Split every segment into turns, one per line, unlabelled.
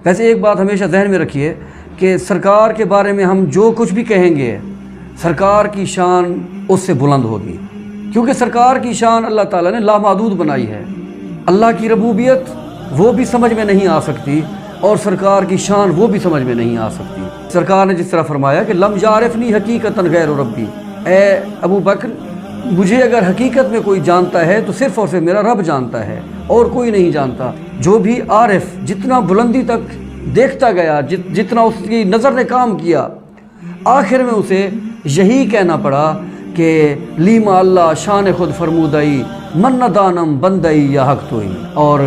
ویسے ایک بات ہمیشہ ذہن میں رکھیے کہ سرکار کے بارے میں ہم جو کچھ بھی کہیں گے سرکار کی شان اس سے بلند ہوگی، کیونکہ سرکار کی شان اللہ تعالیٰ نے لامحدود بنائی ہے۔ اللہ کی ربوبیت وہ بھی سمجھ میں نہیں آ سکتی اور سرکار کی شان وہ بھی سمجھ میں نہیں آ سکتی۔ سرکار نے جس طرح فرمایا کہ لم یعرفنی حقیقتاً غیر ربی، اے ابو بکر مجھے اگر حقیقت میں کوئی جانتا ہے تو صرف اور صرف میرا رب جانتا ہے اور کوئی نہیں جانتا۔ جو بھی عارف جتنا بلندی تک دیکھتا گیا، جتنا اس کی نظر نے کام کیا، آخر میں اسے یہی کہنا پڑا کہ لیما اللہ شان خود فرمودائی من دانم بندئی یا حق توئی، اور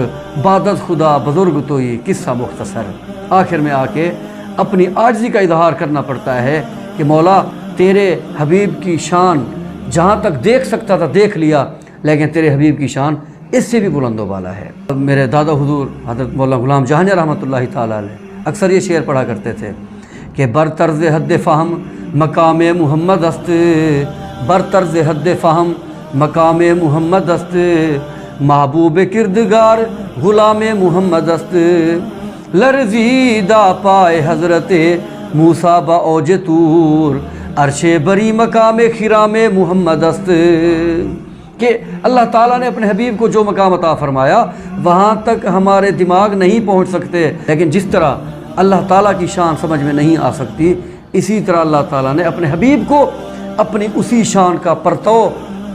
بادت خدا بزرگ توئی قصہ مختصر۔ آخر میں آ کے اپنی عاجزی کا اظہار کرنا پڑتا ہے کہ مولا تیرے حبیب کی شان جہاں تک دیکھ سکتا تھا دیکھ لیا، لیکن تیرے حبیب کی شان اس سے بھی بلند و بالا ہے۔ میرے دادا حضور حضرت مولانا غلام جہانیہ رحمۃ اللہ تعالیٰ علیہ اکثر یہ شعر پڑھا کرتے تھے کہ برطرز حد فہم مقام محمد است، برطرز حد فہم مقام محمد است، محبوب کردگار غلام محمد است، لرزیدہ پائے حضرت موسیٰ با اوج طور، عرش بری مقام خرام محمد است۔ کہ اللہ تعالیٰ نے اپنے حبیب کو جو مقام عطا فرمایا وہاں تک ہمارے دماغ نہیں پہنچ سکتے، لیکن جس طرح اللہ تعالیٰ کی شان سمجھ میں نہیں آ سکتی، اسی طرح اللہ تعالیٰ نے اپنے حبیب کو اپنی اسی شان کا پرتو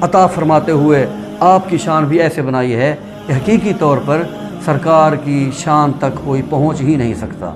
عطا فرماتے ہوئے آپ کی شان بھی ایسے بنائی ہے کہ حقیقی طور پر سرکار کی شان تک کوئی پہنچ ہی نہیں سکتا۔